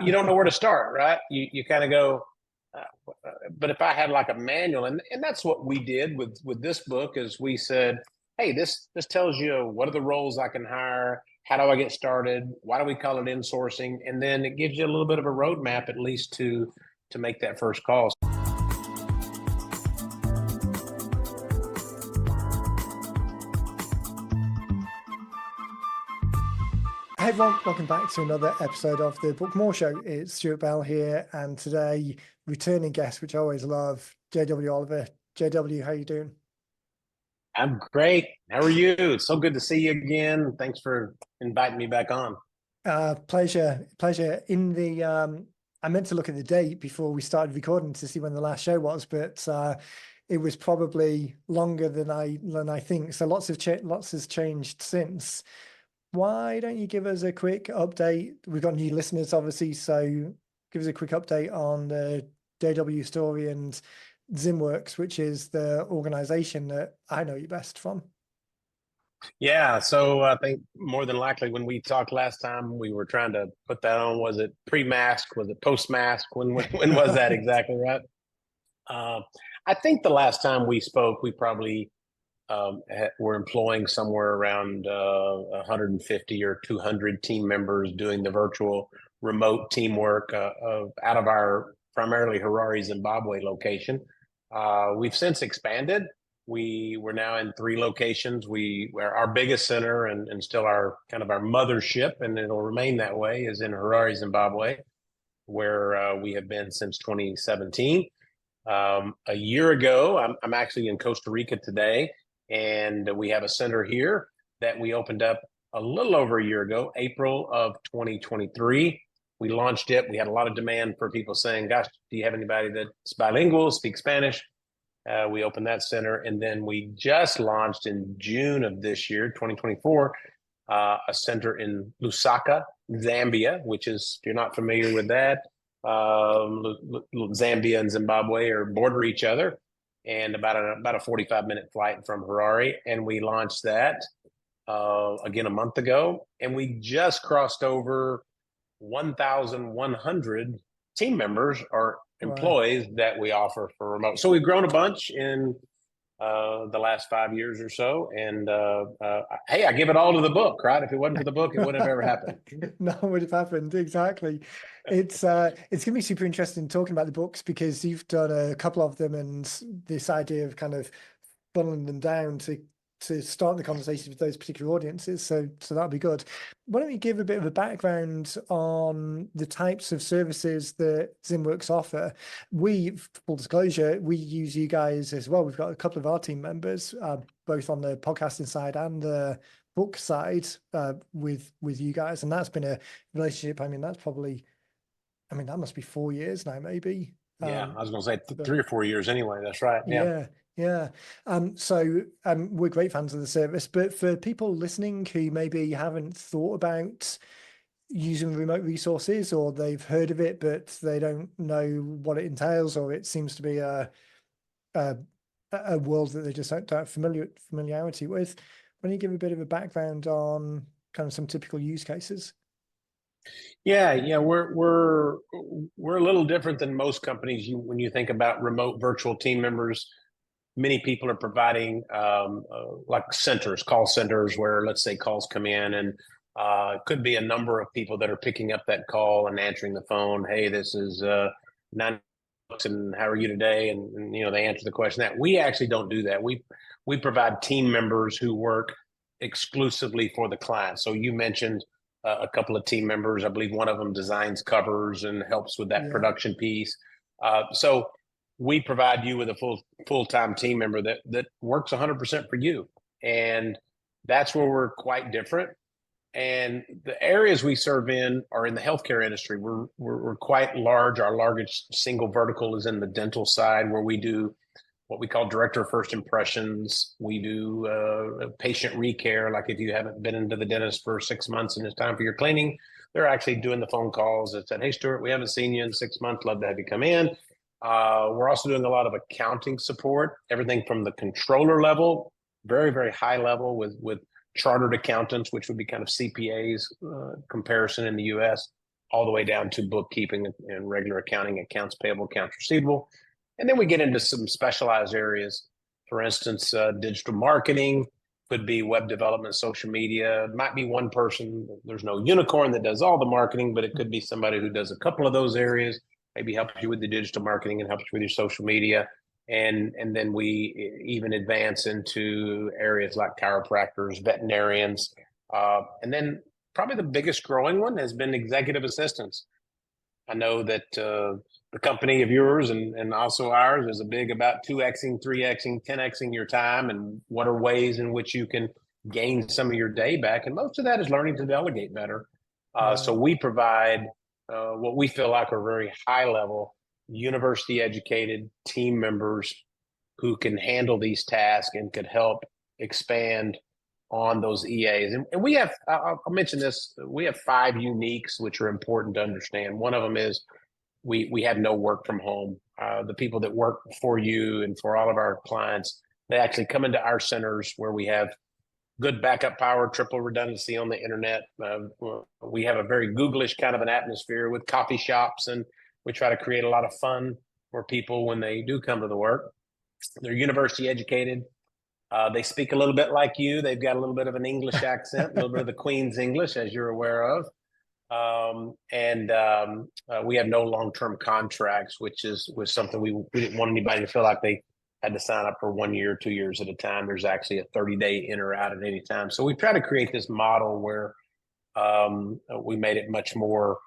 you don't know where to start, right? You kind of go, but if I had like a manual, and that's what we did with this book, is we said, hey, this tells you what are the roles I can hire, how do I get started, why do we call it insourcing, and then it gives you a little bit of a roadmap at least to make that first call. Hey everyone, welcome back to another episode of the Book More Show. It's Stuart Bell here, and today returning guest, which I always love, J.W. Oliver. J.W., how you doing? I'm great. How are you? It's so good to see you again. Thanks for inviting me back on. Pleasure. I meant to look at the date before we started recording to see when the last show was, but it was probably longer than I think. So lots has changed since. Why don't you give us a quick update? We've got new listeners, obviously, so give us a quick update on the J.W. story and Zymworks, which is the organization that I know you best from. Yeah, so I think more than likely when we talked last time, we were trying to put that on. Was it pre-mask? Was it post-mask? When was that exactly, right? I think the last time we spoke, we probably we're employing somewhere around 150 or 200 team members doing the virtual remote teamwork out of our primarily Harare, Zimbabwe location. We've since expanded. We're now in 3 locations. We're our biggest center and still our kind of our mothership, and it'll remain that way, is in Harare, Zimbabwe, where we have been since 2017. A year ago, I'm actually in Costa Rica today. And we have a center here that we opened up a little over a year ago, April of 2023. We launched it. We had a lot of demand for people saying, gosh, do you have anybody that's bilingual, speaks Spanish? We opened that center. And then we just launched in June of this year, 2024, a center in Lusaka, Zambia, which is, if you're not familiar with that, Zambia and Zimbabwe are border each other, and about a 45-minute flight from Harare. And we launched that again a month ago, and we just crossed over 1,100 team members or employees that we offer for remote. So we've grown a bunch in the last 5 years or so. And hey, I give it all to the book, right? If it wasn't for the book, it wouldn't have ever happened. No, it would have happened. Exactly. It's going to be super interesting talking about the books, because you've done a couple of them, and this idea of kind of funneling them down to start the conversations with those particular audiences. So that'll be good. Why don't you give a bit of a background on the types of services that Zymworks offer? Full disclosure, we use you guys as well. We've got a couple of our team members, both on the podcasting side and the book side, with you guys. And that's been a relationship. I mean, that must be 4 years now, maybe. Yeah, I was going to say 3 or 4 years anyway. That's right. Yeah. Yeah. So we're great fans of the service, but for people listening who maybe haven't thought about using remote resources, or they've heard of it, but they don't know what it entails, or it seems to be a world that they just don't have familiarity with, why don't you give a bit of a background on kind of some typical use cases? Yeah, we're a little different than most companies. When you think about remote virtual team members, many people are providing like call centers, where, let's say, calls come in, and it could be a number of people that are picking up that call and answering the phone. Hey, this is $9, and how are you today? And they answer the question. That we actually don't do that. We provide team members who work exclusively for the client. So you mentioned a couple of team members. I believe one of them designs covers and helps with that production piece. So we provide you with a full-time team member that works 100% for you. And that's where we're quite different. And the areas we serve in are in the healthcare industry. We're quite large. Our largest single vertical is in the dental side, where we do what we call director of first impressions. We do patient recare. Like if you haven't been into the dentist for 6 months and it's time for your cleaning, they're actually doing the phone calls that said, hey, Stuart, we haven't seen you in 6 months. Love to have you come in. We're also doing a lot of accounting support, everything from the controller level, very, very high level with chartered accountants, which would be kind of CPAs comparison in the US, all the way down to bookkeeping and regular accounting, accounts payable, accounts receivable. And then we get into some specialized areas. For instance, digital marketing, could be web development, social media. It might be one person. There's no unicorn that does all the marketing, but it could be somebody who does a couple of those areas, maybe helps you with the digital marketing and helps you with your social media. And then we even advance into areas like chiropractors, veterinarians, and then probably the biggest growing one has been executive assistants. I know that the company of yours and also ours is a big about 2xing, 3xing, 10xing your time, and what are ways in which you can gain some of your day back. And most of that is learning to delegate better. So we provide what we feel like are very high level, university educated team members who can handle these tasks and could help expand on those EAs. And we have, I'll mention this, we have 5 uniques, which are important to understand. One of them is we have no work from home. The people that work for you and for all of our clients, they actually come into our centers where we have good backup power, triple redundancy on the internet. We have a very Googlish kind of an atmosphere with coffee shops, and we try to create a lot of fun for people when they do come to the work. They're university educated. They speak a little bit like you. They've got a little bit of an English accent, a little bit of the Queen's English, as you're aware of. We have no long-term contracts, which was something we didn't want anybody to feel like they had to sign up for 1 year, 2 years at a time. There's actually a 30-day in or out at any time. So we try to create this model where we made it much more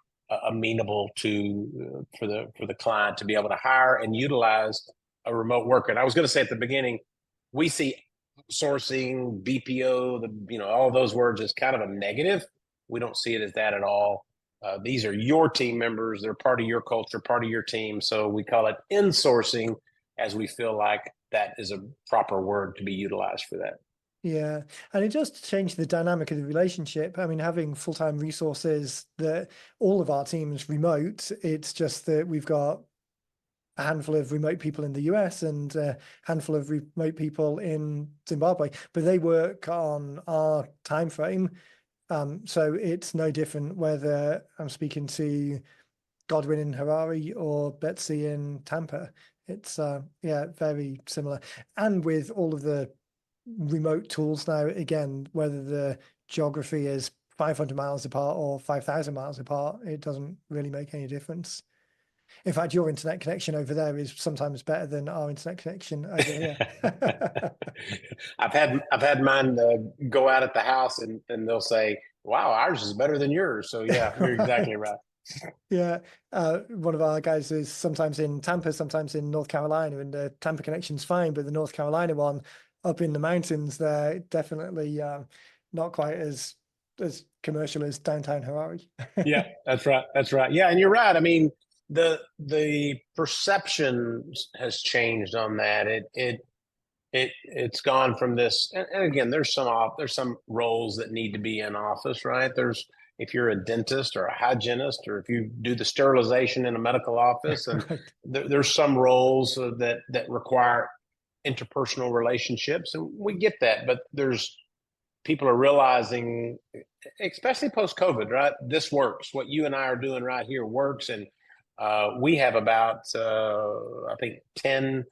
amenable to for the client to be able to hire and utilize a remote worker. And I was going to say at the beginning, we see sourcing, BPO, all those words as kind of a negative. We don't see it as that at all. These are your team members. They're part of your culture, part of your team. So we call it insourcing, as we feel like that is a proper word to be utilized for that. Yeah. And it does change the dynamic of the relationship. I mean, having full-time resources that all of our teams remote, it's just that we've got a handful of remote people in the US and a handful of remote people in Zimbabwe, but they work on our time frame. So it's no different whether I'm speaking to Godwin in Harare or Betsy in Tampa. It's very similar. And with all of the remote tools now, again, whether the geography is 500 miles apart or 5,000 miles apart, it doesn't really make any difference. In fact, your internet connection over there is sometimes better than our internet connection over here. I've had mine go out at the house and they'll say, "Wow, ours is better than yours." So yeah, you're exactly right. Yeah, one of our guys is sometimes in Tampa, sometimes in North Carolina, and the Tampa connection's fine, but the North Carolina one up in the mountains, they're definitely not quite as commercial as downtown Harare. Yeah, that's right. That's right. Yeah, and you're right. I mean, the perception has changed on that. It's gone from this, and again, there's some roles that need to be in office, right? If you're a dentist or a hygienist, or if you do the sterilization in a medical office, and Right. there's some roles that require interpersonal relationships, and we get that. But people are realizing, especially post-COVID, right? This works. What you and I are doing right here works, and we have about I think 10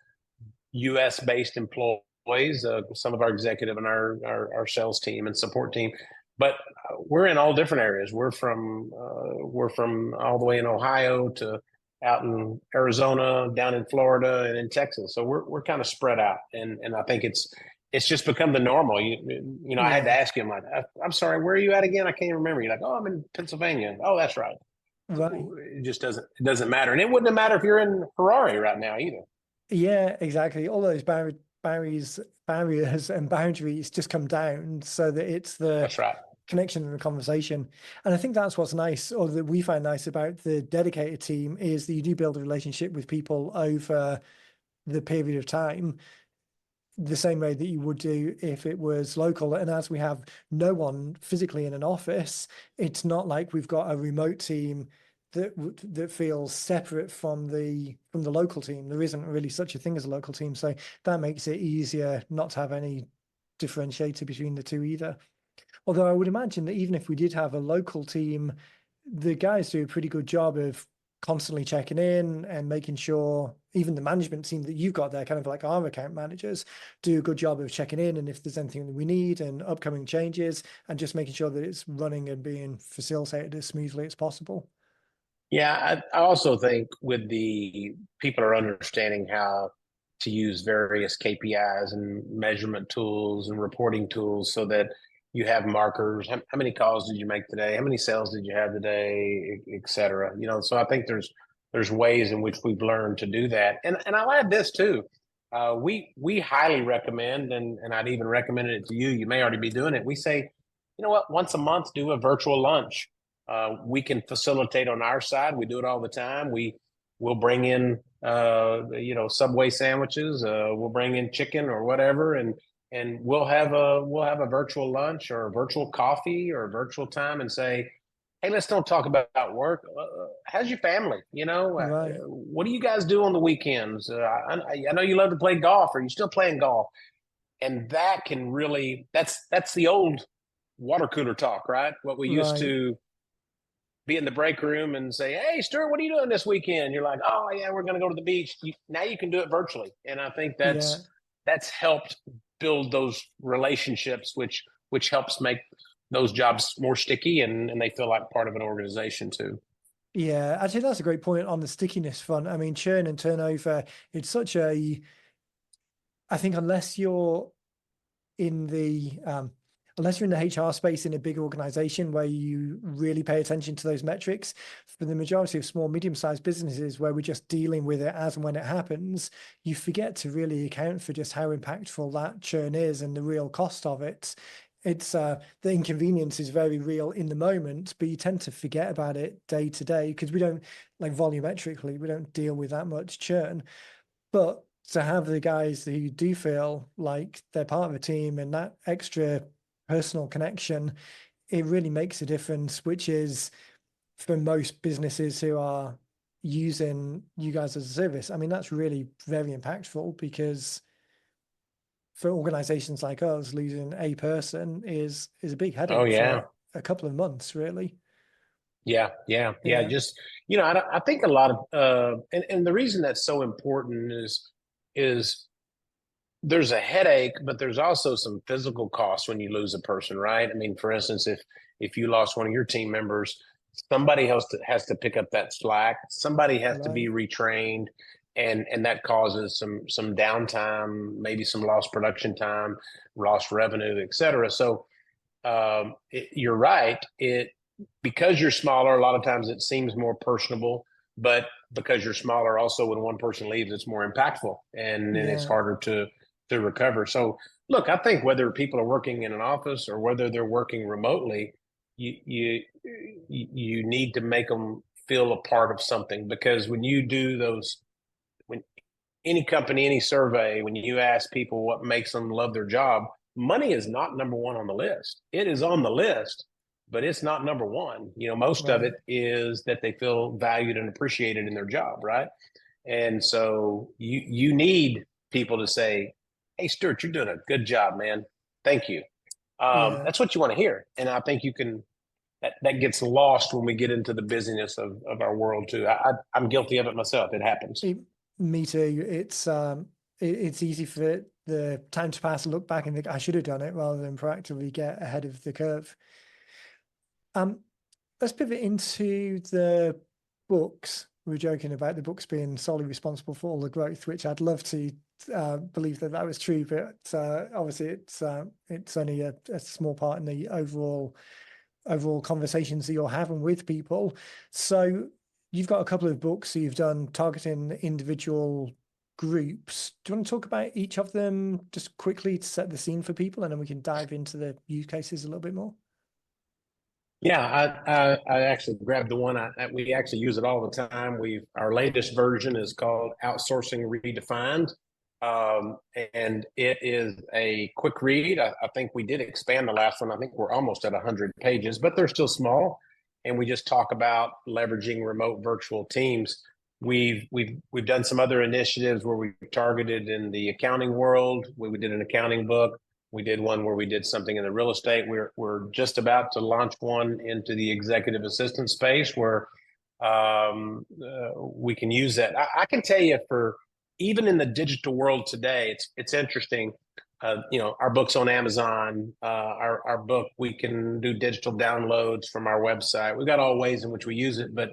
U.S.-based employees, some of our executive and our sales team and support team, but we're in all different areas. We're from all the way in Ohio to out in Arizona, down in Florida, and in Texas. So we're kind of spread out, and I think it's just become the normal. I had to ask him, like, "I'm sorry, where are you at again? I can't remember." You're like, "Oh, I'm in Pennsylvania." "Oh, that's right." Right. It just doesn't matter, and it wouldn't matter if you're in Harare right now either. Yeah, exactly. All those barriers and boundaries just come down so that it's the That's right. connection and the conversation. And I think that's what's nice, or that we find nice about the dedicated team, is that you do build a relationship with people over the period of time, the same way that you would do if it was local. And as we have no one physically in an office, it's not like we've got a remote team that feels separate from the local team. There isn't really such a thing as a local team, so that makes it easier not to have any differentiator between the two either. Although I would imagine that even if we did have a local team the guys do a pretty good job of constantly checking in and making sure even the management team that you've got there, kind of like our account managers, do a good job of checking in and if there's anything that we need and upcoming changes and just making sure that it's running and being facilitated as smoothly as possible. Yeah, I also think with the people are understanding how to use various KPIs and measurement tools and reporting tools so that you have markers. How many calls did you make today? How many sales did you have today, et cetera? So I think there's ways in which we've learned to do that. And I'll add this too. We highly recommend, and I'd even recommended it to you. You may already be doing it. We say, you know what, once a month, do a virtual lunch. We can facilitate on our side. We do it all the time. We'll bring in Subway sandwiches. We'll bring in chicken or whatever, and we'll have a virtual lunch or a virtual coffee or a virtual time and say, hey, let's don't talk about work. How's your family? Right. What do you guys do on the weekends? I know you love to play golf. Are you still playing golf? And that can really that's the old water cooler talk, right? What we used Right. to be in the break room and say, "Hey, Stuart, what are you doing this weekend?" You're like, "Oh yeah, we're going to go to the beach." Now you can do it virtually, and I think Yeah. that's helped build those relationships, which helps make those jobs more sticky, and they feel like part of an organization too. Yeah. Actually, that's a great point on the stickiness front. I mean, churn and turnover, it's such a, I think in the unless you're in the HR space in a big organization where you really pay attention to those metrics, for the majority of small, medium-sized businesses where we're just dealing with it as and when it happens, you forget to really account for just how impactful that churn is and the real cost of it. It's the inconvenience is very real in the moment, but you tend to forget about it day to day because we don't, like, volumetrically, we don't deal with that much churn. But to have the guys who do feel like they're part of a team and that extra personal connection, it really makes a difference, which is for most businesses who are using you guys as a service. I mean, that's really very impactful because for organizations like us, losing a person is a big Oh headache yeah, for a couple of months, really. yeah. Yeah, Just I think a lot of and the reason that's so important is there's a headache, but there's also some physical costs when you lose a person, right? I mean, for instance, if you lost one of your team members, somebody else has to pick up that slack. Somebody has to be right. retrained, and that causes some downtime, maybe some lost production time, lost revenue, et cetera. So you're right. It because you're smaller, a lot of times it seems more personable, but because you're smaller, also when one person leaves, it's more impactful, and it's Yeah, harder to recover. So, look, I think whether people are working in an office or whether they're working remotely, you you you need to make them feel a part of something because when you do those, when any company, any survey, when you ask people what makes them love their job, money is not number one on the list. It is on the list, but it's not number one. Most of it right. is that they feel valued and appreciated in their job, right? And so you need people to say, "Hey, Stuart, you're doing a good job, man. Thank you." Yeah. That's what you want to hear, and I think you can. That gets lost when we get into the busyness of our world too. I'm guilty of it myself. It happens. It, me too. It's easy for the time to pass and look back and think I should have done it rather than proactively get ahead of the curve. Um, let's pivot into the books. We were joking about the books being solely responsible for all the growth, which I'd love to believe that that was true, but obviously it's only a small part in the overall conversations that you're having with people. So you've got a couple of books that you've done targeting individual groups. Do you want to talk about each of them just quickly to set the scene for people, and then we can dive into the use cases a little bit more? Yeah, I actually grabbed the one we actually use it all the time. Our latest version is called Outsourcing Redefined, and it is a quick read. I think we did expand the last one. I think we're almost at 100 pages, but they're still small. And we just talk about leveraging remote virtual teams. We've done some other initiatives where we targeted in the accounting world. We did an accounting book. We did one where we did something in the real estate. We're just about to launch one into the executive assistant space where we can use that. I can tell you, for even in the digital world today, it's interesting. Our book's on Amazon. Our book, we can do digital downloads from our website. We've got all ways in which we use it, but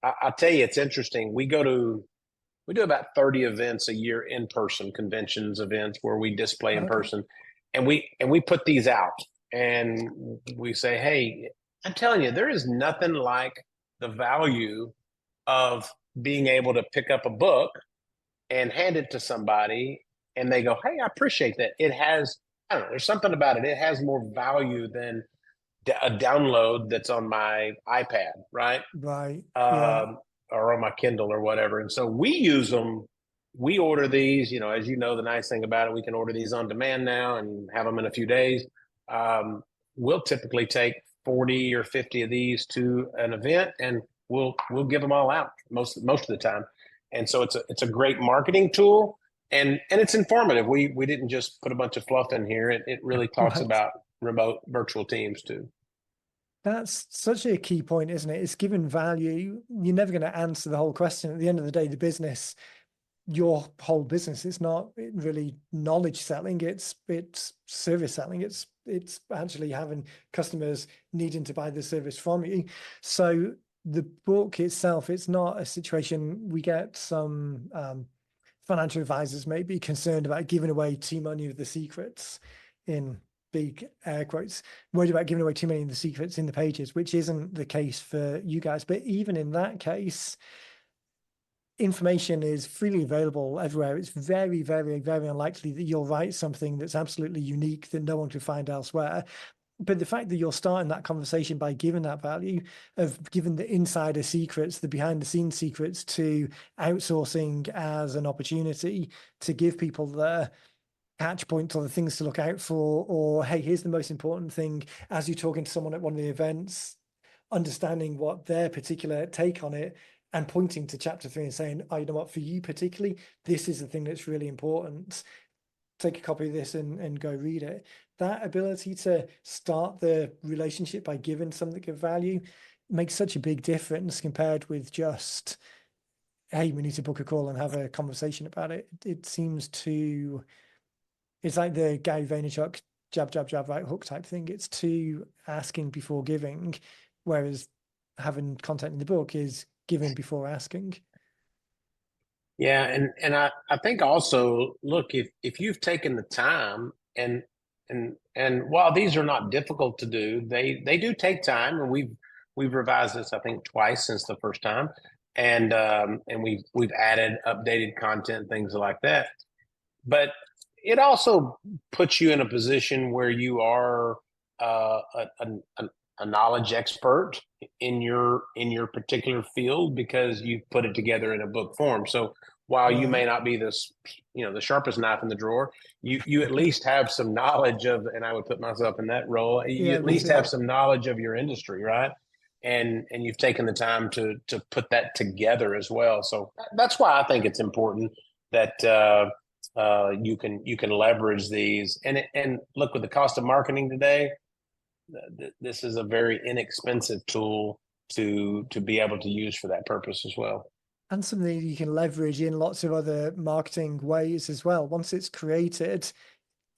I'll tell you, it's interesting. We do about 30 events a year, in person conventions, events where we display in Okay. person, and we put these out, and we say, hey, I'm telling you, there is nothing like the value of being able to pick up a book and hand it to somebody, and they go, hey, I appreciate that. It has, I don't know, there's something about it. It has more value than a download that's on my iPad, right? Right. Yeah. um, or on my Kindle or whatever. And so we use them. We order these, as you know, the nice thing about it, we can order these on demand now and have them in a few days. We'll typically take 40 or 50 of these to an event, and we'll give them all out most of the time. And so it's a great marketing tool, and it's informative. We didn't just put a bunch of fluff in here. It really talks Right. about remote virtual teams too. That's such a key point, isn't it? It's given value. You're never going to answer the whole question. At the end of the day, the business, your whole business, it's not really knowledge selling, it's service selling. It's actually having customers needing to buy the service from you. So the book itself, it's not a situation. We get some financial advisors may be concerned about giving away too many of the secrets, in big air quotes, worried about giving away too many of the secrets in the pages, which isn't the case for you guys. But even in that case, information is freely available everywhere. It's very, very, very unlikely that you'll write something that's absolutely unique that no one can find elsewhere. But the fact that you're starting that conversation by giving that value of giving the insider secrets, the behind the scenes secrets, to outsourcing as an opportunity to give people the catch points or the things to look out for, or hey, here's the most important thing as you're talking to someone at one of the events, understanding what their particular take on it and pointing to chapter 3 and saying, oh, you know what, for you particularly, this is the thing that's really important. Take a copy of this and go read it. That ability to start the relationship by giving something of value makes such a big difference compared with just, hey, we need to book a call and have a conversation about it. It seems to, it's like the Gary Vaynerchuk jab, jab, jab, right hook type thing. It's too asking before giving, whereas having content in the book is giving before asking. Yeah, and I think also, look, if you've taken the time, and while these are not difficult to do, they do take time, and we've revised this, I think, twice since the first time, and we've added updated content, things like that. But it also puts you in a position where you are a knowledge expert in your particular field, because you've put it together in a book form. So while you may Right. not be the sharpest knife in the drawer, you at least have some knowledge of, and I would put myself in that role. You Yeah, at me least have too. some knowledge of your industry, right? And you've taken the time to put that together as well. So that's why I think it's important that you can leverage these, and look, with the cost of marketing today, this is a very inexpensive tool to be able to use for that purpose as well. And something you can leverage in lots of other marketing ways as well. Once it's created,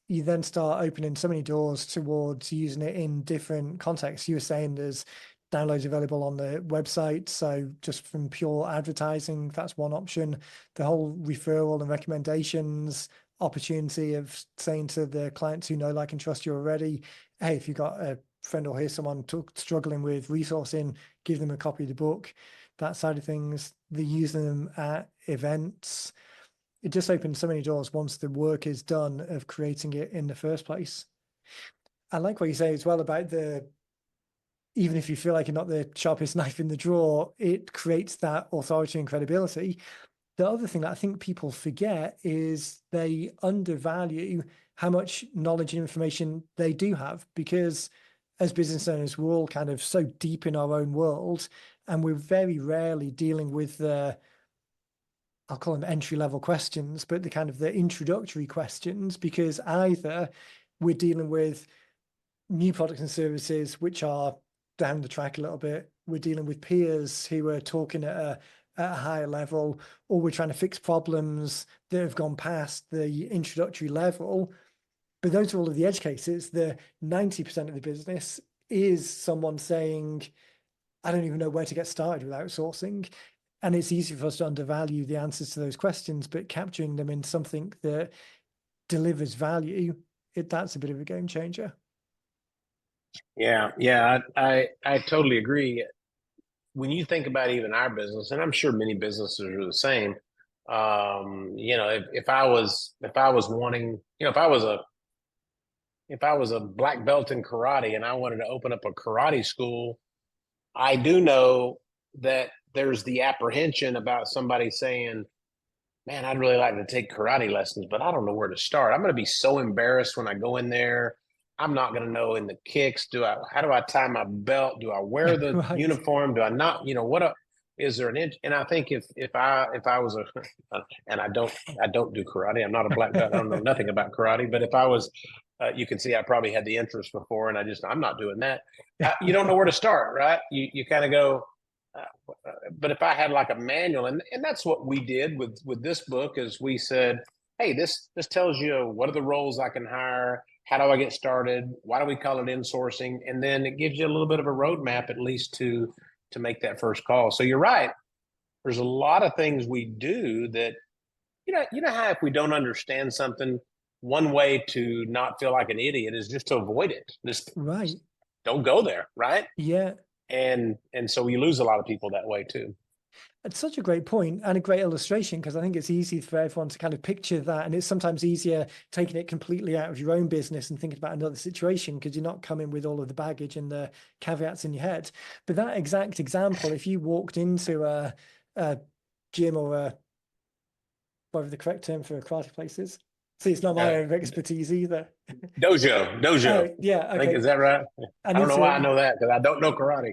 you then start opening so many doors towards using it in different contexts. You were saying there's downloads available on the website. So just from pure advertising, that's one option. The whole referral and recommendations opportunity of saying to the clients who know, like, and trust you already, hey, if you've got a friend or hear someone struggling with resourcing, give them a copy of the book. That side of things, they use them at events. It just opens so many doors once the work is done of creating it in the first place. I like what you say as well about even if you feel like you're not the sharpest knife in the drawer, it creates that authority and credibility. The other thing that I think people forget is they undervalue how much knowledge and information they do have, because as business owners, we're all kind of so deep in our own world, and we're very rarely dealing with I'll call them entry level questions, but the kind of the introductory questions, because either we're dealing with new products and services which are down the track a little bit. We're dealing with peers who are talking at a higher level, or we're trying to fix problems that have gone past the introductory level. But those are all of the edge cases. The 90% of the business is someone saying, I don't even know where to get started with outsourcing. And it's easy for us to undervalue the answers to those questions, but capturing them in something that delivers value, that's a bit of a game changer. Yeah, I totally agree. When you think about even our business, and I'm sure many businesses are the same, if I was wanting, if I was a black belt in karate and I wanted to open up a karate school, I do know that there's the apprehension about somebody saying, man, I'd really like to take karate lessons, but I don't know where to start. I'm going to be so embarrassed when I go in there. I'm not going to know in the kicks. How do I tie my belt? Do I wear the Right. uniform? Do I not, is there an inch? And I think if I was and I don't do karate. I'm not a black belt. I don't know nothing about karate, but if I was, you can see I probably had the interest before and I'm not doing that. You don't know where to start, right? You kind of go, but if I had like a manual, and that's what we did with this book, is we said, hey, this tells you what are the roles I can hire, how do I get started, why do we call it insourcing, and then it gives you a little bit of a roadmap at least to make that first call. So you're right. There's a lot of things we do that you know how if we don't understand something, one way to not feel like an idiot is just to avoid it. Just Right. don't go there, right? Yeah. And so we lose a lot of people that way too. It's such a great point and a great illustration, because I think it's easy for everyone to kind of picture that. And it's sometimes easier taking it completely out of your own business and thinking about another situation, because you're not coming with all of the baggage and the caveats in your head. But that exact example, if you walked into a gym or whatever the correct term for a karate place is. See, it's not my area of expertise either. Dojo. Oh, yeah, I think okay. is that right? I I don't need know why I to know that because I don't know karate.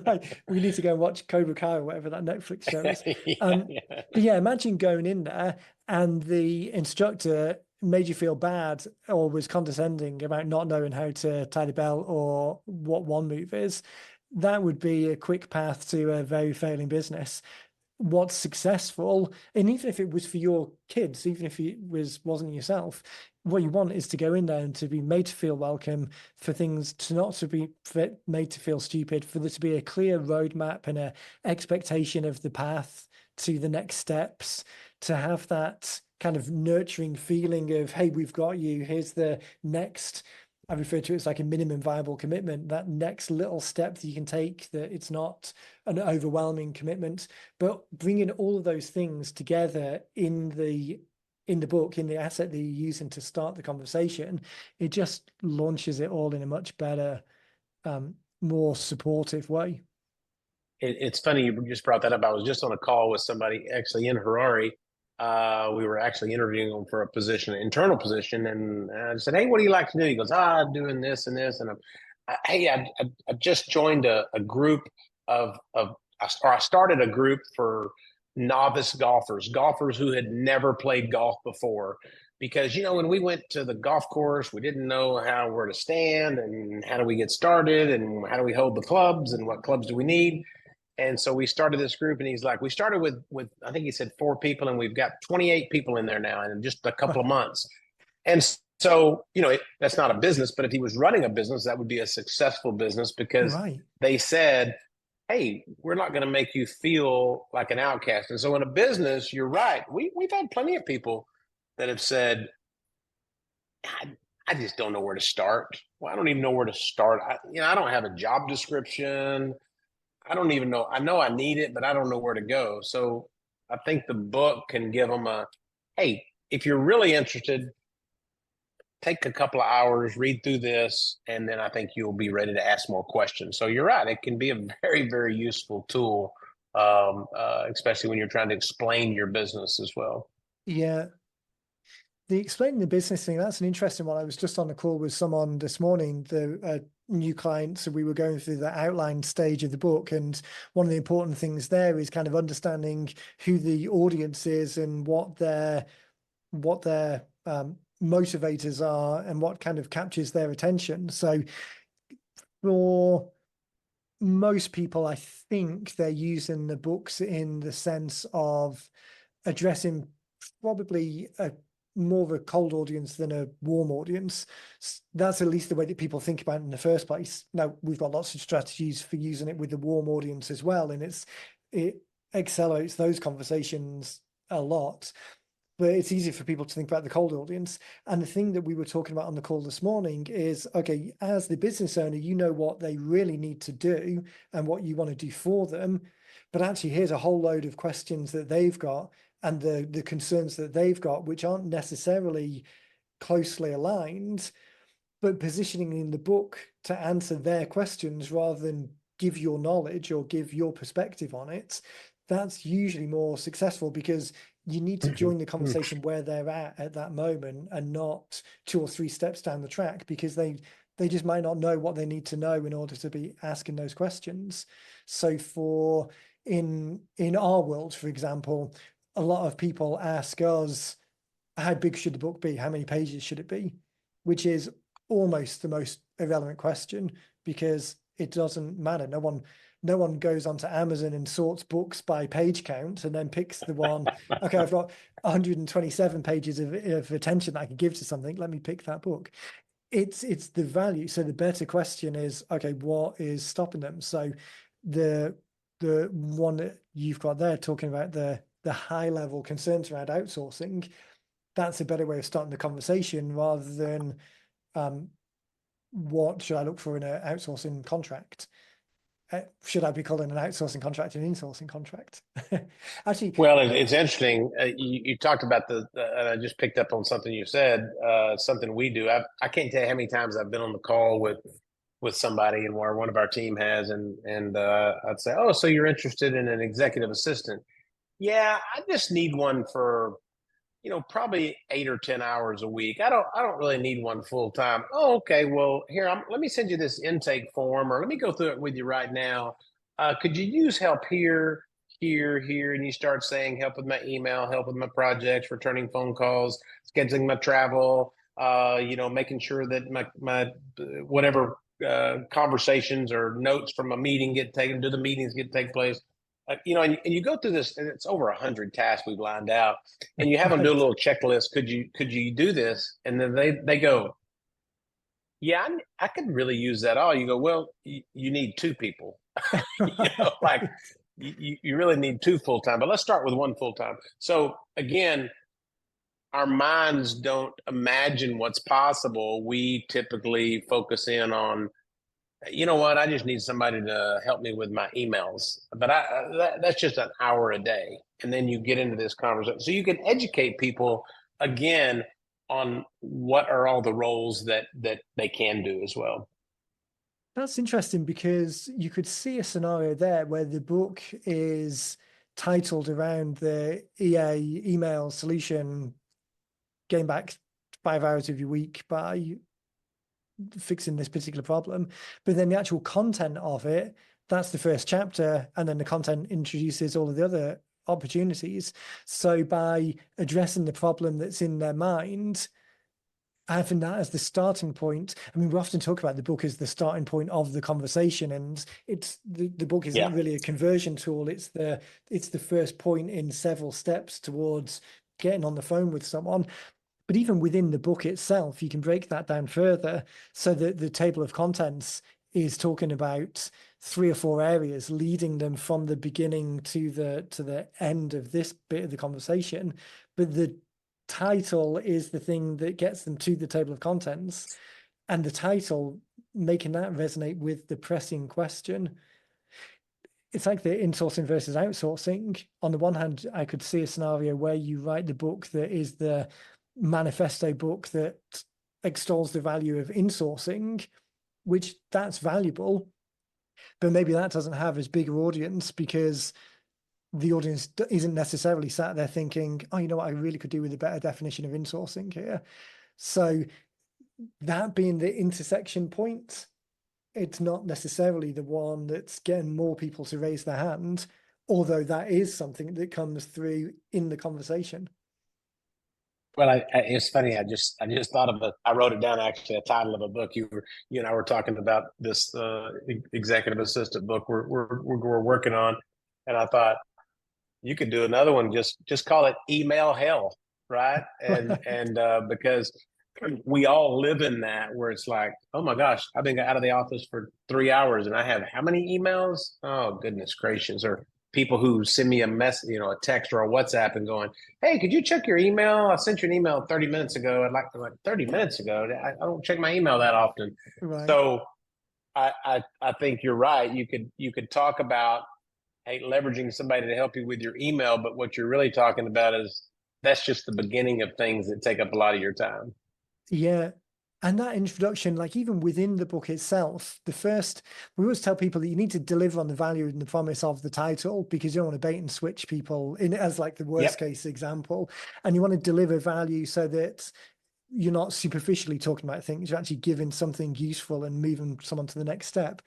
right. We need to go and watch Cobra Kai or whatever that Netflix show is. Yeah, yeah. But yeah, imagine going in there and the instructor made you feel bad or was condescending about not knowing how to tie the belt or what one move is. That would be a quick path to a very failing business. What's successful, and even if it was for your kids, even if it wasn't yourself, what you want is to go in there and to be made to feel welcome, for things to not to be made to feel stupid, for there to be a clear roadmap and a expectation of the path to the next steps, to have that kind of nurturing feeling of, hey, we've got you, here's the next. I refer to it as like a minimum viable commitment, that next little step that you can take, that it's not an overwhelming commitment. But bringing all of those things together in the book, in the asset that you're using to start the conversation, it just launches it all in a much better, more supportive way. It's funny you just brought that up. I was just on a call with somebody actually in Harare. We were actually interviewing him for a position, an internal position, and I said, "Hey, what do you like to do?" He goes, doing this and this." And hey, I just joined a group or I started a group for novice golfers who had never played golf before. Because when we went to the golf course, we didn't know where to stand and how do we get started and how do we hold the clubs and what clubs do we need. And so we started this group, and he's like, we started with I think he said 4 people, and we've got 28 people in there now in just a couple of months. And so, that's not a business, but if he was running a business, that would be a successful business, because Right. they said, hey, we're not going to make you feel like an outcast. And so in a business, you're right. We've had plenty of people that have said, I just don't know where to start. Well, I don't even know where to start. I don't have a job description. I don't even know. I know I need it, but I don't know where to go. So I think the book can give them hey, if you're really interested, take a couple of hours, read through this, and then I think you'll be ready to ask more questions. So you're right. It can be a very, very useful tool, especially when you're trying to explain your business as well. Yeah. The explaining the business thing, that's an interesting one. I was just on a call with someone this morning, the new client. So we were going through the outline stage of the book. And one of the important things there is kind of understanding who the audience is and what their motivators are and what kind of captures their attention. So for most people, I think they're using the books in the sense of addressing probably more of a cold audience than a warm audience. That's at least the way that people think about it in the first place. Now, we've got lots of strategies for using it with the warm audience as well, and it accelerates those conversations a lot. But it's easier for people to think about the cold audience. And the thing that we were talking about on the call this morning is, okay, as the business owner, you know what they really need to do and what you want to do for them. But actually, here's a whole load of questions that they've got and the concerns that they've got, which aren't necessarily closely aligned, but positioning in the book to answer their questions rather than give your knowledge or give your perspective on it. That's usually more successful because you need to join the conversation where they're at that moment and not 2 or 3 steps down the track, because they just might not know what they need to know in order to be asking those questions. So for in our world, for example, a lot of people ask us, how big should the book be? How many pages should it be? Which is almost the most irrelevant question, because it doesn't matter. No one goes onto Amazon and sorts books by page count and then picks the one, okay, I've got 127 pages of attention that I can give to something. Let me pick that book. It's the value. So the better question is, okay, what is stopping them? So the one that you've got there talking about the high level concerns around outsourcing, that's a better way of starting the conversation rather than what should I look for in an outsourcing contract? Should I be calling an outsourcing contract an insourcing contract? Actually, Well, it's interesting. You talked about and I just picked up on something you said, something we do. I can't tell you how many times I've been on the call with somebody and where one of our team has, and I'd say, oh, so you're interested in an executive assistant? Yeah, I just need one for, probably 8 or 10 hours a week. I don't really need one full time. Oh, okay. Well, here, let me send you this intake form, or let me go through it with you right now. Could you use help here, here? And you start saying help with my email, help with my projects, returning phone calls, scheduling my travel, making sure that my whatever conversations or notes from a meeting get taken, do the meetings take place. And you go through this, and it's over 100 tasks we've lined out, and you have them do a right. little checklist. Could you do this? And then they go, yeah, I could really use that. All you go, well, you need 2 people. Like you really need 2 full time. But let's start with 1 full time. So again, our minds don't imagine what's possible. We typically focus in on, you know what, I just need somebody to help me with my emails, but that's just an hour a day. And then you get into this conversation, so you can educate people again on what are all the roles that they can do as well. That's interesting, because you could see a scenario there where the book is titled around the email solution, getting back 5 hours of your week by fixing this particular problem. But then the actual content of it, that's the first chapter. And then the content introduces all of the other opportunities. So by addressing the problem that's in their mind, having that as the starting point. I mean, we often talk about the book as the starting point of the conversation, and it's the book isn't Yeah. really a conversion tool. It's the first point in several steps towards getting on the phone with someone. But even within the book itself, you can break that down further, so that the table of contents is talking about 3 or 4 areas, leading them from the beginning to the end of this bit of the conversation. But the title is the thing that gets them to the table of contents, and the title making that resonate with the pressing question. It's like the insourcing versus outsourcing. On the one hand, I could see a scenario where you write the book that is the manifesto book that extols the value of insourcing, which that's valuable, but maybe that doesn't have as big an audience, because the audience isn't necessarily sat there thinking, oh, you know what, I really could do with a better definition of insourcing here. So that being the intersection point, it's not necessarily the one that's getting more people to raise their hand, although that is something that comes through in the conversation. Well, it's funny. I just thought of it. I wrote it down actually, a title of a book. You and I were talking about this executive assistant book we're working on, and I thought you could do another one. Just call it Email Hell, right? And because we all live in that where it's like, oh my gosh, I've been out of the office for 3 hours and I have how many emails? Oh goodness gracious! Or people who send me a message, a text or a WhatsApp and going, hey, could you check your email? I sent you an email 30 minutes ago. Like 30 minutes ago. I don't check my email that often. Right. So I think you're right. You could talk about, hey, leveraging somebody to help you with your email, but what you're really talking about is that's just the beginning of things that take up a lot of your time. Yeah. And that introduction, like even within the book itself, we always tell people that you need to deliver on the value and the promise of the title because you don't want to bait and switch people in as like the worst Yep. case example. And you want to deliver value so that you're not superficially talking about things, you're actually giving something useful and moving someone to the next step.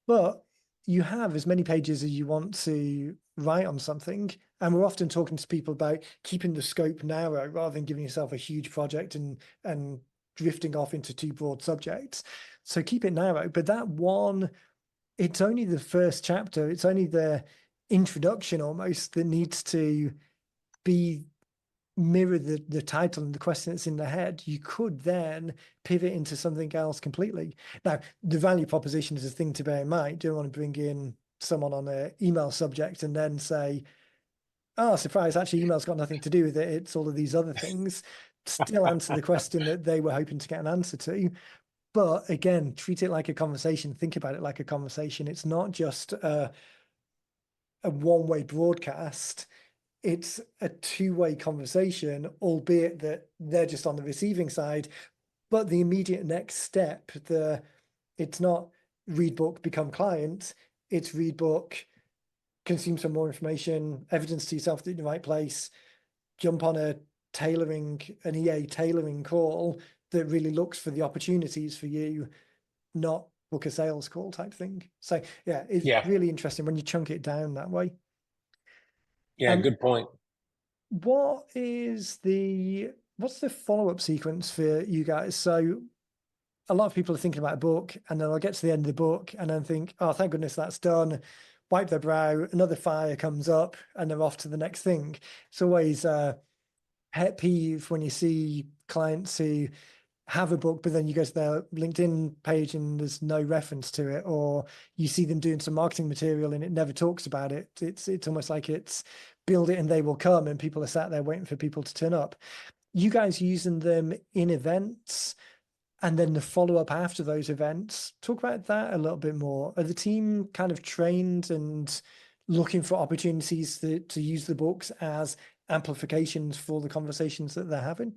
But you have as many pages as you want to write on something. And we're often talking to people about keeping the scope narrow rather than giving yourself a huge project and drifting off into too broad subjects. So keep it narrow. But that one, it's only the first chapter, it's only the introduction almost that needs to be mirror the title and the question that's in the head. You could then pivot into something else completely. Now, the value proposition is a thing to bear in mind. You don't want to bring in someone on an email subject and then say, oh, surprise, actually, email's got nothing to do with it. It's all of these other things. Still answer the question that they were hoping to get an answer to. But again, treat it like a conversation. Think about it like a conversation. It's not just a one-way broadcast. It's a two-way conversation, albeit that they're just on the receiving side. But the immediate next step, it's not read book, become client. It's read book, consume some more information, evidence to yourself that you're in the right place, jump on an EA tailoring call that really looks for the opportunities for you, not book a sales call type thing. So yeah, it's Yeah. really interesting when you chunk it down that way. Yeah. Good point. What's the follow-up sequence for you guys? So a lot of people are thinking about a book and then they'll get to the end of the book and then think, oh, thank goodness that's done. Wipe their brow, another fire comes up and they're off to the next thing. It's always a pet peeve when you see clients who have a book, but then you go to their LinkedIn page and there's no reference to it, or you see them doing some marketing material and it never talks about it. It's almost like it's build it and they will come, and people are sat there waiting for people to turn up. You guys using them in events and then the follow-up after those events. Talk about that a little bit more. Are the team kind of trained and looking for opportunities to use the books as amplifications for the conversations that they're having?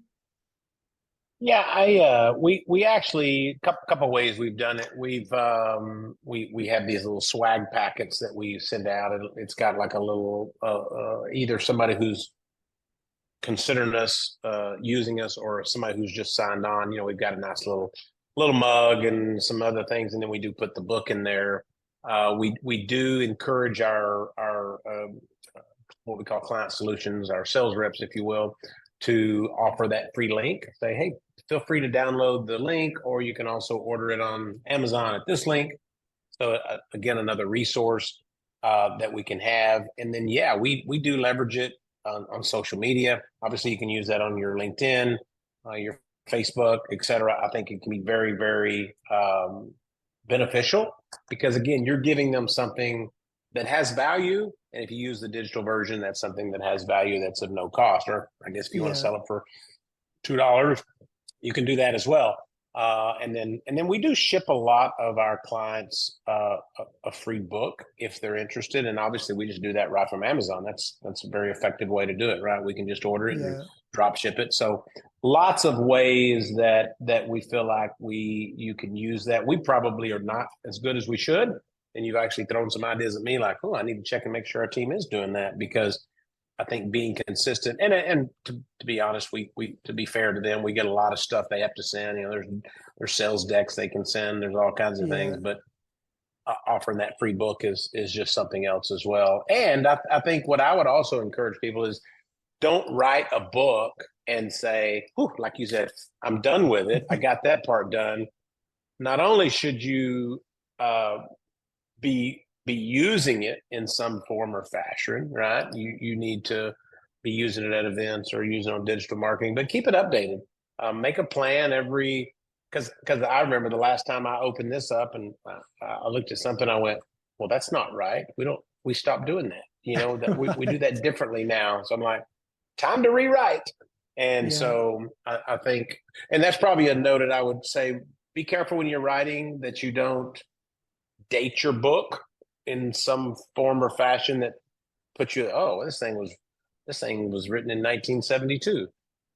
Yeah, we actually couple ways we've done it. We have these little swag packets that we send out. It's got like a little either somebody who's considering us using us or somebody who's just signed on. We've got a nice little mug and some other things, and then we do put the book in there. We do encourage our what we call client solutions, our sales reps, if you will, to offer that free link. Say, hey, feel free to download the link, or you can also order it on Amazon at this link. So again, another resource that we can have. And then, yeah, we do leverage it on social media. Obviously, you can use that on your LinkedIn, your Facebook, et cetera. I think it can be very, very beneficial because, again, you're giving them something that has value. And if you use the digital version, that's something that has value that's of no cost. Or I guess if you want to Yeah. sell it for $2, you can do that as well. And then we do ship a lot of our clients a free book if they're interested. And obviously we just do that right from Amazon. That's a very effective way to do it, right? We can just order it and drop ship it. So lots of ways that we feel like you can use that. We probably are not as good as we should. And you've actually thrown some ideas at me like, oh, I need to check and make sure our team is doing that, because I think being consistent and to be honest, we to be fair to them, we get a lot of stuff they have to send. There's sales decks they can send. There's all kinds of things, but offering that free book is just something else as well. And I think what I would also encourage people is don't write a book and say, whew, like you said, I'm done with it. I got that part done. Not only should you be using it in some form or fashion, right? You need to be using it at events or using it on digital marketing, but keep it updated. Make a plan every because I remember the last time I opened this up and I looked at something, I went, well, that's not right. We stopped doing that. You know that we do that differently now. So I'm like, time to rewrite. And Yeah. so I think, and that's probably a note that I would say: be careful when you're writing that you don't date your book in some form or fashion that puts you, oh, this thing was written in 1972.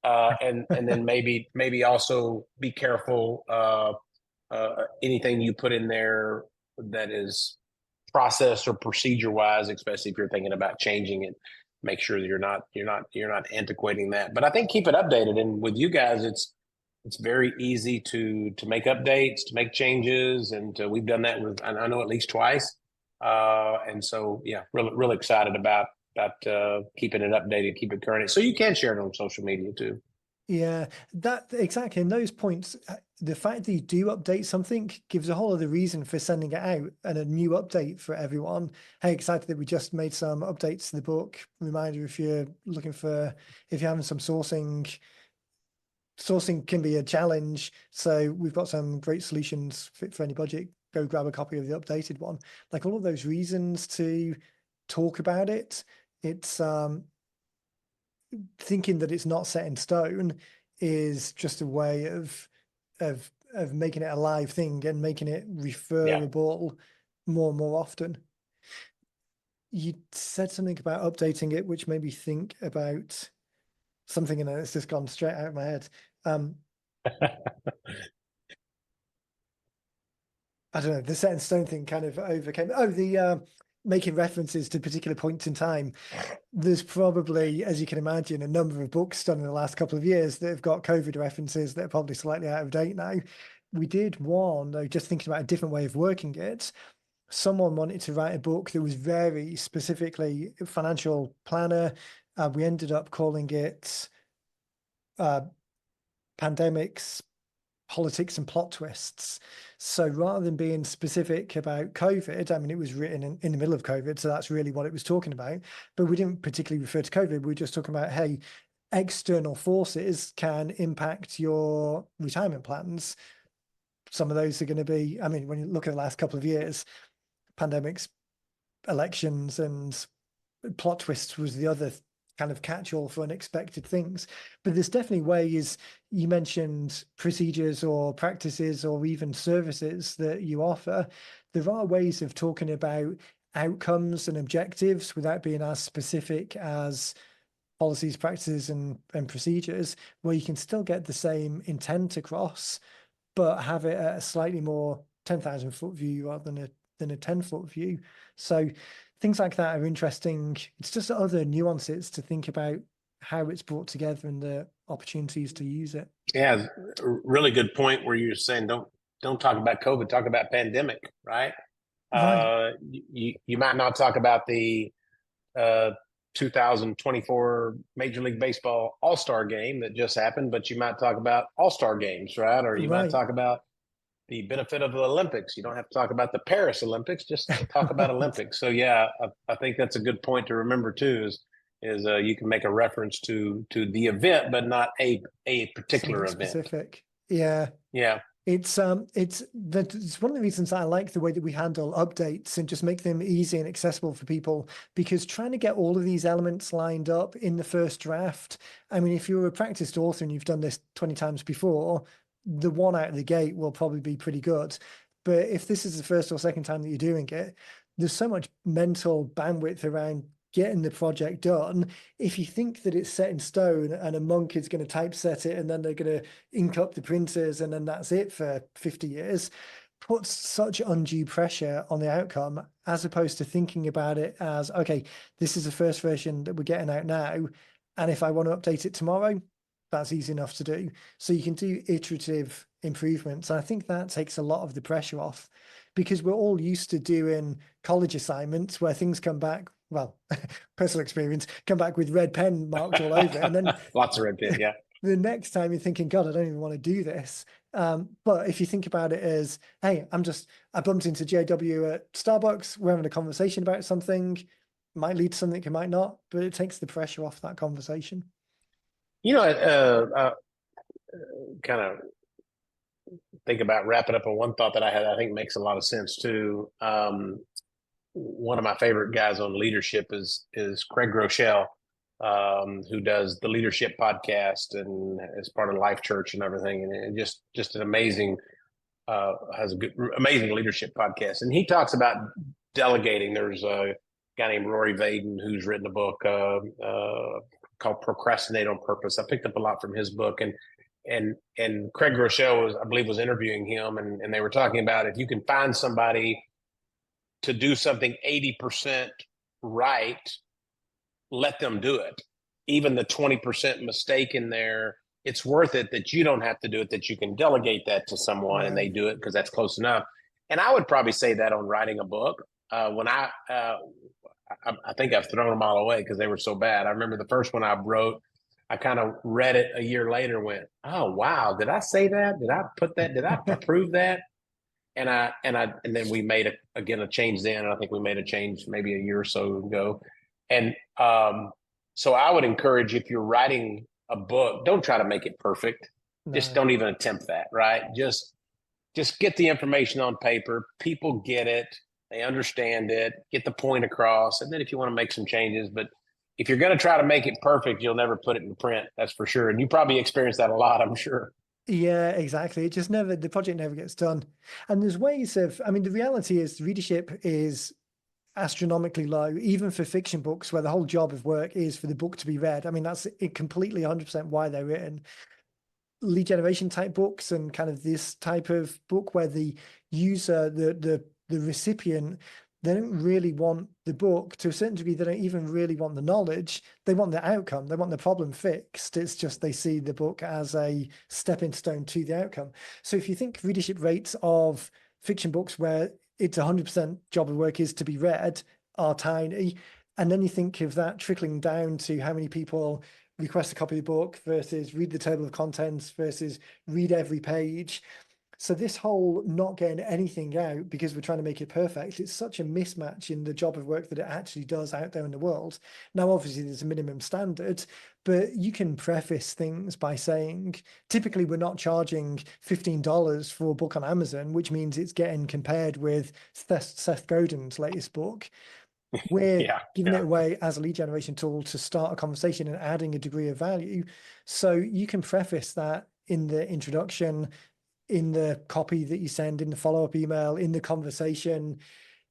And then maybe also be careful anything you put in there that is process or procedure wise, especially if you're thinking about changing it. Make sure that you're not antiquating that. But I think keep it updated. And with you guys, it's very easy to make updates, to make changes, and we've done that with I know at least twice. And so yeah, really excited about keeping it updated, keep it current, so you can share it on social media too. Yeah, that exactly. And those points, the fact that you do update something gives a whole other reason for sending it out and a new update for everyone. Hey, excited that we just made some updates to the book. Reminder, if you're looking for, if you're having some sourcing can be a challenge. So we've got some great solutions fit for any budget. Go grab a copy of the updated one. Like all of those reasons to talk about it. It's thinking that it's not set in stone is just a way of making it a live thing and making it Yeah. referable more and more often. You said something about updating it, which made me think about something, and it's just gone straight out of my head. I don't know, the set in stone thing kind of overcame. Oh, the making references to particular points in time. There's probably, as you can imagine, a number of books done in the last couple of years that have got COVID references that are probably slightly out of date now. We did one, though, just thinking about a different way of working it. Someone wanted to write a book that was very specifically financial planner. We ended up calling it Pandemics, Politics and Plot Twists. So rather than being specific about COVID, I mean, it was written in the middle of COVID, so that's really what it was talking about. But we didn't particularly refer to COVID. We were just talking about, hey, external forces can impact your retirement plans. Some of those are going to be, I mean, when you look at the last couple of years, pandemics, elections, and plot twists was the other kind of catch-all for unexpected things. But there's definitely ways. You mentioned procedures or practices or even services that you offer. There are ways of talking about outcomes and objectives without being as specific as policies, practices, and procedures, where you can still get the same intent across, but have it at a slightly more 10,000 foot view rather than a 10-foot view. So things like that are interesting. It's just other nuances to think about how it's brought together and the opportunities to use it. Yeah, really good point where you're saying don't talk about COVID, talk about pandemic, right? Right. You might not talk about the uh, 2024 Major League Baseball All-Star game that just happened, but you might talk about All-Star games, right? Or you might Right. talk about the benefit of the Olympics. You don't have to talk about the Paris Olympics, just talk about Right. Olympics. So yeah, I think that's a good point to remember too. Is you can make a reference to the event, but not a particular Something event. specific. Yeah. Yeah, It's one of the reasons I like the way that we handle updates and just make them easy and accessible for people, because trying to get all of these elements lined up in the first draft, I mean, if you're a practiced author and you've done this 20 times before, the one out of the gate will probably be pretty good. But if this is the first or second time that you're doing it, there's so much mental bandwidth around getting the project done. If you think that it's set in stone and a monk is going to typeset it and then they're going to ink up the printers and then that's it for 50 years, puts such undue pressure on the outcome, as opposed to thinking about it as, okay, this is the first version that we're getting out now, and if I want to update it tomorrow, that's easy enough to do. So you can do iterative improvements. And I think that takes a lot of the pressure off, because we're all used to doing college assignments where things come back well, personal experience, come back with red pen marked all over it. And then Lots of red pen, yeah. the next time you're thinking, God, I don't even want to do this. But if you think about it as, hey, I bumped into JW at Starbucks, we're having a conversation about something, might lead to something, it might not, but it takes the pressure off that conversation. Kind of think about wrapping up on one thought that I had, I think makes a lot of sense too. One of my favorite guys on leadership is Craig Groeschel, who does the Leadership podcast and is part of Life Church and everything, and just an amazing has a good amazing leadership podcast. And he talks about delegating. There's a guy named Rory Vaden who's written a book called Procrastinate on Purpose. I picked up a lot from his book, and Craig Groeschel I believe, was interviewing him, and they were talking about if you can find somebody to do something 80% right, let them do it. Even the 20% mistake in there, it's worth it that you don't have to do it, that you can delegate that to someone and they do it because that's close enough. And I would probably say that on writing a book. When I think I've thrown them all away because they were so bad. I remember the first one I wrote, I kind of read it a year later and went, oh, wow, did I say that? Did I put that? Did I approve that? And then we made a change then. And I think we made a change maybe a year or so ago. And so I would encourage, if you're writing a book, don't try to make it perfect. No. Just don't even attempt that, right? Just get the information on paper. People get it. They understand it. Get the point across. And then if you want to make some changes, but if you're going to try to make it perfect, you'll never put it in print. That's for sure. And you probably experience that a lot, I'm sure. Yeah, exactly. It just the project never gets done. And there's ways of, I mean, the reality is readership is astronomically low, even for fiction books where the whole job of work is for the book to be read. I mean, that's completely 100% why they're written. Lead generation type books and kind of this type of book where the user, the recipient, they don't really want the book. To a certain degree, they don't even really want the knowledge. They want the outcome. They want the problem fixed. It's just they see the book as a stepping stone to the outcome. So if you think readership rates of fiction books where it's 100% job of work is to be read are tiny, and then you think of that trickling down to how many people request a copy of the book versus read the table of contents versus read every page. So this whole not getting anything out because we're trying to make it perfect, it's such a mismatch in the job of work that it actually does out there in the world. Now, obviously, there's a minimum standard, but you can preface things by saying, typically, we're not charging $15 for a book on Amazon, which means it's getting compared with Seth Godin's latest book. We're giving it away as a lead generation tool to start a conversation and adding a degree of value. So you can preface that in the introduction, in the copy that you send, in the follow-up email, in the conversation.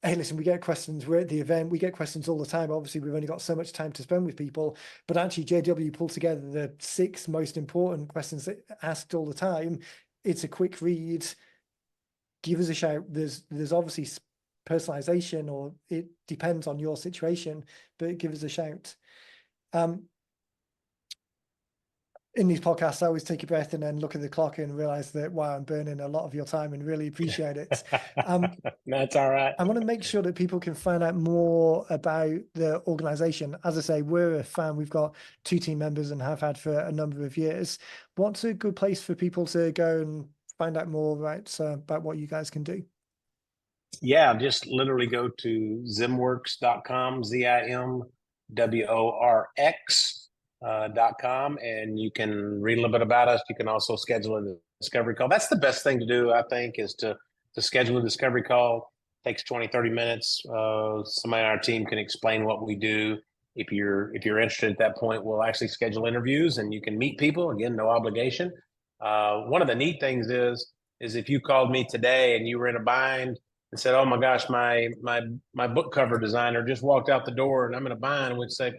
Hey, listen, we get questions. We're at the event. We get questions all the time. Obviously, we've only got so much time to spend with people, but actually JW pulled together the 6 most important questions that asked all the time. It's a quick read. Give us a shout. There's obviously personalization, or it depends on your situation, but give us a shout. In these podcasts, I always take a breath and then look at the clock and realize that, wow, I'm burning a lot of your time and really appreciate it. That's all right. I want to make sure that people can find out more about the organization. As I say, we're a fan. We've got 2 team members and have had for a number of years. What's a good place for people to go and find out more about what you guys can do? Yeah, just literally go to zimworks.com, ZIMWORX.com, and you can read a little bit about us. You can also schedule a discovery call. That's the best thing to do, I think, is to schedule a discovery call. It takes 20, 30 minutes. Somebody on our team can explain what we do. If you're interested at that point, we'll actually schedule interviews and you can meet people. Again, no obligation. One of the neat things is if you called me today and you were in a bind and said, oh my gosh, my book cover designer just walked out the door and I'm in a bind, we'd say,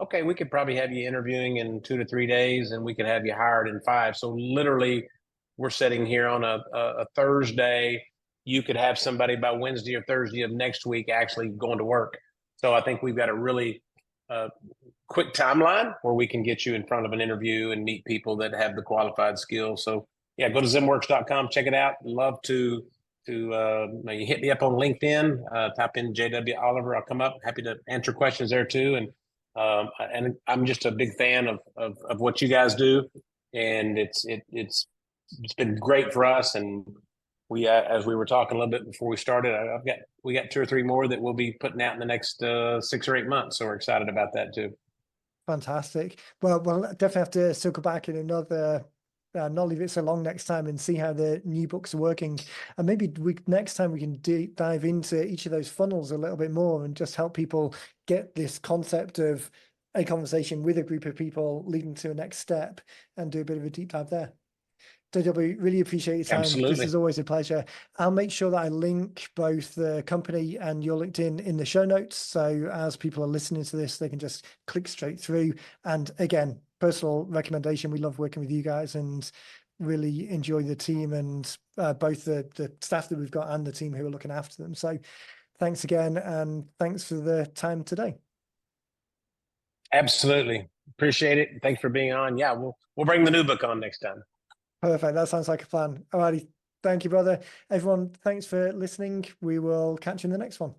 okay, we could probably have you interviewing in 2 to 3 days and we could have you hired in 5. So literally we're sitting here on a Thursday. You could have somebody by Wednesday or Thursday of next week actually going to work. So I think we've got a really quick timeline where we can get you in front of an interview and meet people that have the qualified skills. So yeah, go to zimworks.com, check it out. Love to you hit me up on LinkedIn, type in J.W. Oliver, I'll come up. Happy to answer questions there too. And I'm just a big fan of what you guys do, and it's been great for us. And we, as we were talking a little bit before we started, we got 2 or 3 more that we'll be putting out in the next 6 or 8 months. So we're excited about that too. Fantastic. Well, we'll definitely have to circle back in another, not leave it so long next time, and see how the new books are working. And maybe next time we can dive into each of those funnels a little bit more and just help people get this concept of a conversation with a group of people leading to a next step, and do a bit of a deep dive there. J.W., really appreciate your time. Absolutely. This is always a pleasure. I'll make sure that I link both the company and your LinkedIn in the show notes. So as people are listening to this, they can just click straight through. And again, personal recommendation. We love working with you guys and really enjoy the team, and both the staff that we've got and the team who are looking after them. So thanks again. And thanks for the time today. Absolutely. Appreciate it. Thanks for being on. Yeah, we'll bring the new book on next time. Perfect. That sounds like a plan. Alrighty. Thank you, brother. Everyone, thanks for listening. We will catch you in the next one.